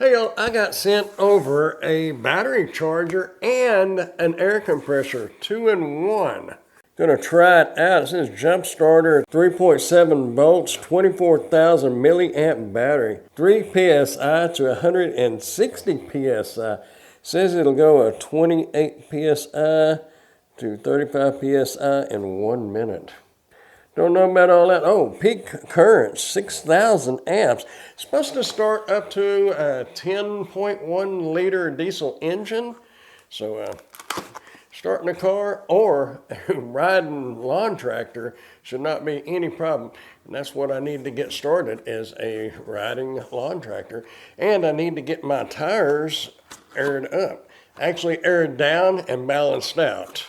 Hey y'all, I got sent over a battery charger and an air compressor, 2-in-1. Gonna try it out. It says jump starter, 3.7 volts, 24,000 milliamp battery, 3 psi to 160 psi. Says it'll go a 28 psi to 35 psi in 1 minute. Don't know about all that. Oh, peak current, 6,000 amps. It's supposed to start up to a 10.1 liter diesel engine. So starting a car or riding lawn tractor should not be any problem. And that's what I need to get started, is a riding lawn tractor. And I need to get my tires aired up. Actually aired down and balanced out.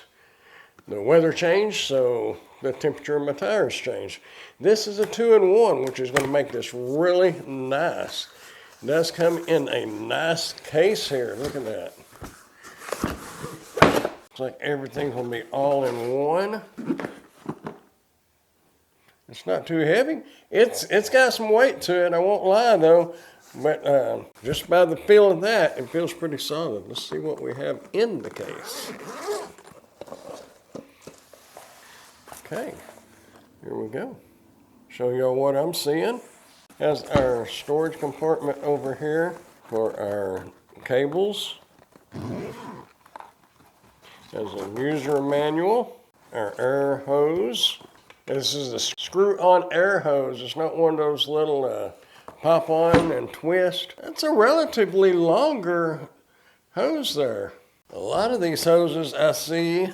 The weather changed, so the temperature of my tires changed. This is a 2-in-1, which is going to make this really nice. It does come in a nice case here. Look at that. Looks like everything's going to be all in one. It's not too heavy. It's got some weight to it, I won't lie though. But just by the feel of that, it feels pretty solid. Let's see what we have in the case. Okay, here we go. Show y'all what I'm seeing. Has our storage compartment over here for our cables. Has a user manual, our air hose. This is a screw-on air hose. It's not one of those little pop on and twist. That's a relatively longer hose there. A lot of these hoses I see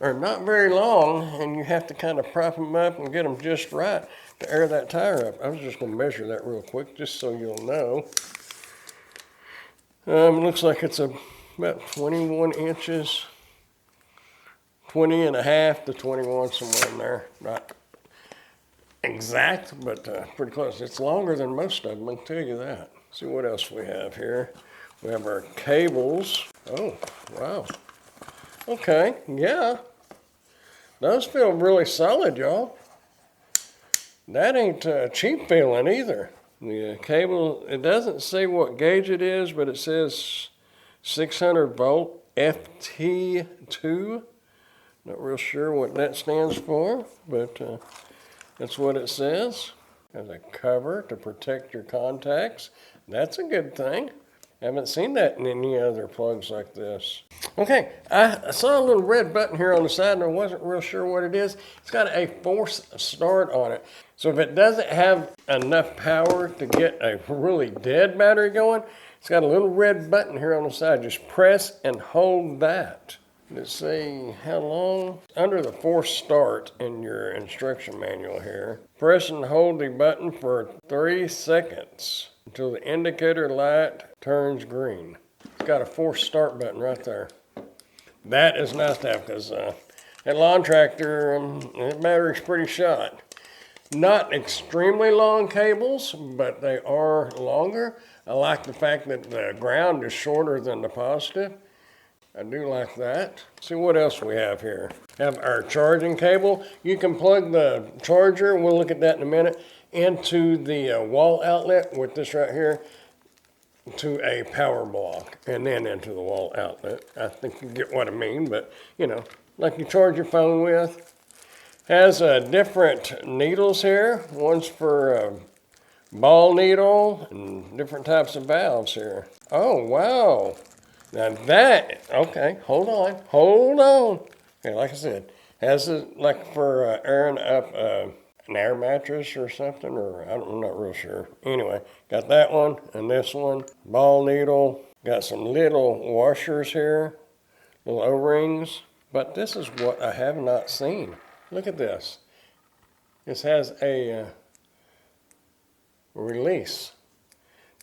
are not very long, and you have to kind of prop them up and get them just right to air that tire up. I was just going to measure that real quick just so you'll know. Looks like it's about 21 inches, 20 and a half to 21, somewhere in there. Not exact, but pretty close. It's longer than most of them, I can tell you that. Let's see what else we have here. We have our cables. Oh, wow. Okay, yeah. Those feel really solid, y'all. That ain't cheap feeling either. The cable, it doesn't say what gauge it is, but it says 600 volt FT2. Not real sure what that stands for, but that's what it says. There's a cover to protect your contacts. That's a good thing. Haven't seen that in any other plugs like this. Okay, I saw a little red button here on the side and I wasn't real sure what it is. It's got a force start on it. So if it doesn't have enough power to get a really dead battery going, it's got a little red button here on the side. Just press and hold that. Let's see how long. Under the force start in your instruction manual here, press and hold the button for 3 seconds until the indicator light turns green. It's got a force start button right there. That is nice to have, because that lawn tractor, that battery's pretty shot. Not extremely long cables, but they are longer. I like the fact that the ground is shorter than the positive. I do like that. Let's see what else we have here. Have our charging cable. You can plug the charger, we'll look at that in a minute, into the wall outlet with this right here to a power block, and then into the wall outlet. I think you get what I mean, but you know, like you charge your phone with. Has different needles here. One's for ball needle and different types of valves here. Oh, wow. Now that, okay, hold on. Okay, like I said, has it like for airing up an air mattress or something, or I'm not real sure. Anyway, got that one and this one. Ball needle. Got some little washers here, little O-rings. But this is what I have not seen. Look at this. This has a release,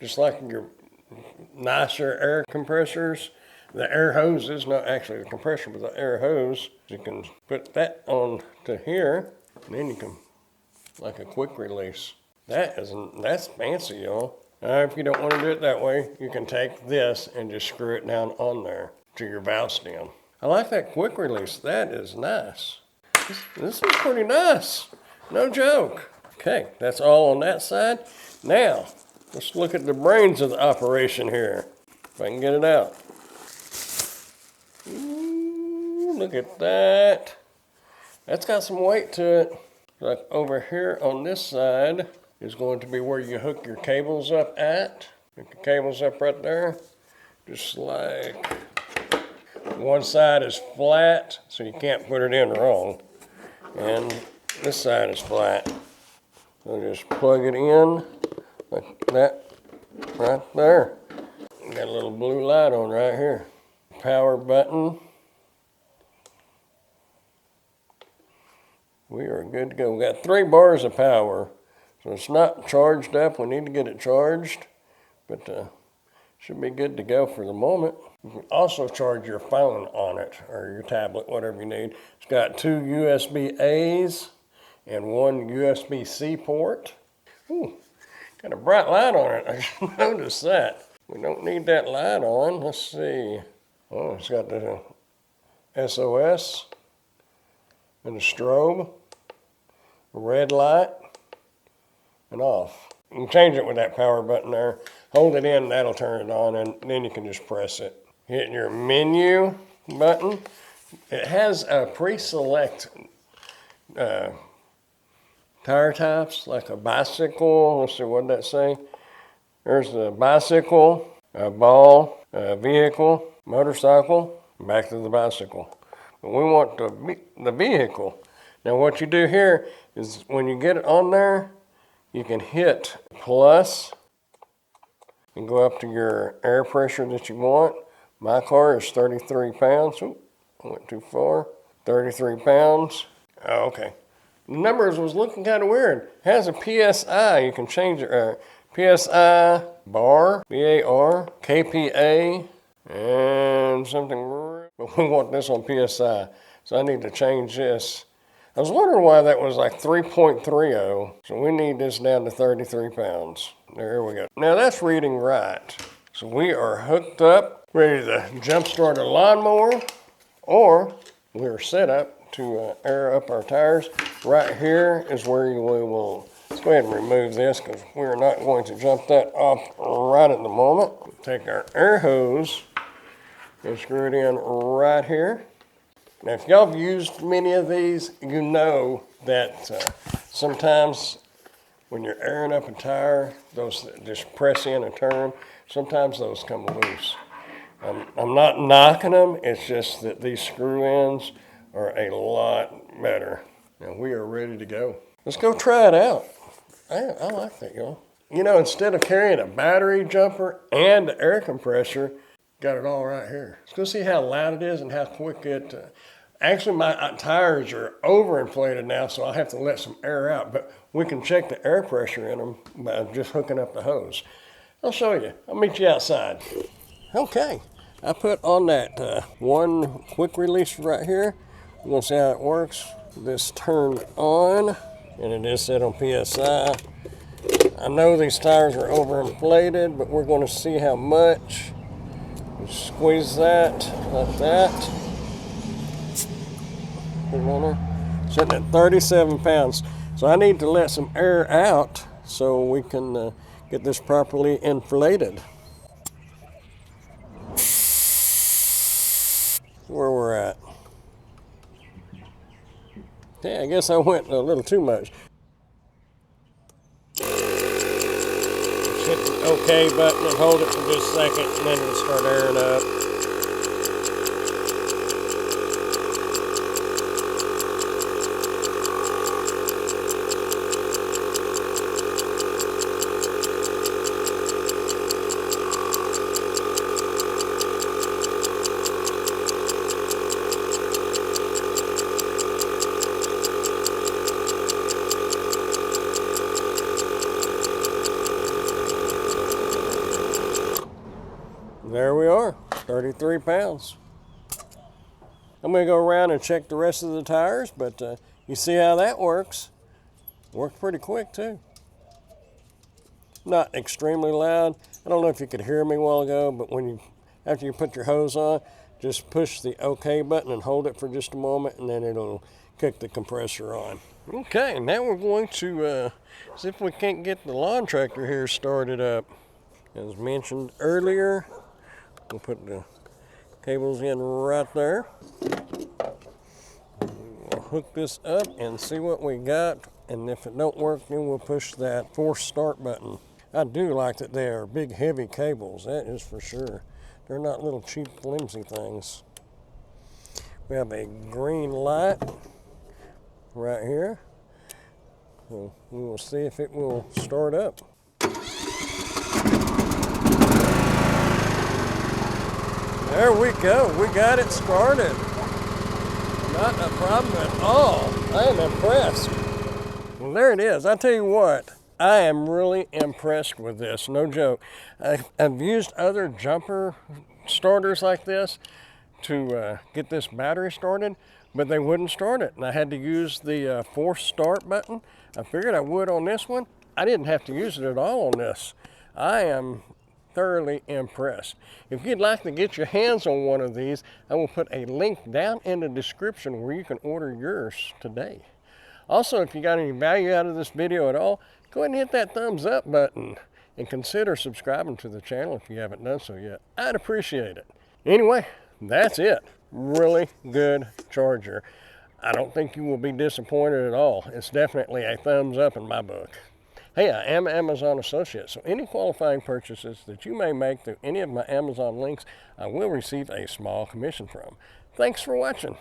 just like your nicer air compressors. The air hoses, not actually the compressor, but the air hose. You can put that on to here, and then you can, like a quick release. That's fancy, y'all. If you don't want to do it that way, you can take this and just screw it down on there to your valve stem. I like that quick release. That is nice. This is pretty nice. No joke. Okay, that's all on that side. Now, Let's look at the brains of the operation here. If I can get it out. Ooh, look at that. That's got some weight to it. Like over here on this side is going to be where you hook your cables up at. Hook your cables up right there. Just like one side is flat, so you can't put it in wrong. And this side is flat. So just plug it in like that right there. Got a little blue light on right here. Power button. We are good to go. We got 3 bars of power, so it's not charged up. We need to get it charged, but should be good to go for the moment. You can also charge your phone on it, or your tablet, whatever you need. It's got 2 USB-A's and 1 USB-C port. Ooh, got a bright light on it. I just noticed that. We don't need that light on. Let's see. Oh, it's got the SOS and the strobe, red light, and off. You can change it with that power button there. Hold it in, that'll turn it on, and then you can just press it. Hit your menu button. It has a pre-select tire types, like a bicycle. Let's see, what did that say? There's the bicycle, a ball, a vehicle, motorcycle, back to the bicycle. But we want the vehicle. Now what you do here is when you get it on there, you can hit plus and go up to your air pressure that you want. My car is 33 pounds. Oop, I went too far. 33 pounds. Oh, okay. The numbers was looking kind of weird. It has a PSI. You can change it. PSI bar, BAR, KPA, and something. But we want this on PSI. So I need to change this. I was wondering why that was like 3.30. So we need this down to 33 pounds. There we go. Now that's reading right. So we are hooked up, ready to jump start a lawnmower, or we are set up to air up our tires. Right here is where we will, let's go ahead and remove this because we're not going to jump that off right at the moment. Take our air hose and screw it in right here. Now, if y'all have used many of these, you know that sometimes when you're airing up a tire, those just press in and turn, sometimes those come loose. I'm not knocking them, it's just that these screw-ins are a lot better. Now, we are ready to go. Let's go try it out. I like that, y'all. You know, instead of carrying a battery jumper and the air compressor, got it all right here. Let's go see how loud it is and how quick it... Actually, my tires are overinflated now, so I'll have to let some air out. But we can check the air pressure in them by just hooking up the hose. I'll show you. I'll meet you outside. Okay, I put on that one quick release right here. We're going to see how it works. This turned on, and it is set on PSI. I know these tires are overinflated, but we're going to see how much. Squeeze that, like that. Put it on there. Sitting at 37 pounds. So I need to let some air out so we can get this properly inflated. Where we're at. Yeah, I guess I went a little too much. Just hit the OK button and hold it for just a second, and then it'll start airing up. There we are, 33 pounds. I'm going to go around and check the rest of the tires, but you see how that works. Worked pretty quick too. Not extremely loud. I don't know if you could hear me a while ago, but after you put your hose on, just push the OK button and hold it for just a moment, and then it'll kick the compressor on. Okay, now we're going to see if we can't get the lawn tractor here started up. As mentioned earlier, we'll put the cables in right there. We'll hook this up and see what we got, and if it don't work, then we'll push that force start button. I do like that they are big, heavy cables, that is for sure. They're not little cheap, flimsy things. We have a green light right here. So we will see if it will start up. There we go, we got it started. Not a problem at all. I am impressed. Well, there it is. I tell you what, I am really impressed with this, no joke. I've used other jumper starters like this to get this battery started, but they wouldn't start it. And I had to use the force start button. I figured I would on this one. I didn't have to use it at all on this. I am thoroughly impressed. If you'd like to get your hands on one of these, I will put a link down in the description where you can order yours today. Also, if you got any value out of this video at all, go ahead and hit that thumbs up button and consider subscribing to the channel if you haven't done so yet. I'd appreciate it. Anyway, that's it. Really good charger. I don't think you will be disappointed at all. It's definitely a thumbs up in my book. Hey, I am an Amazon associate, so any qualifying purchases that you may make through any of my Amazon links, I will receive a small commission from. Thanks for watching.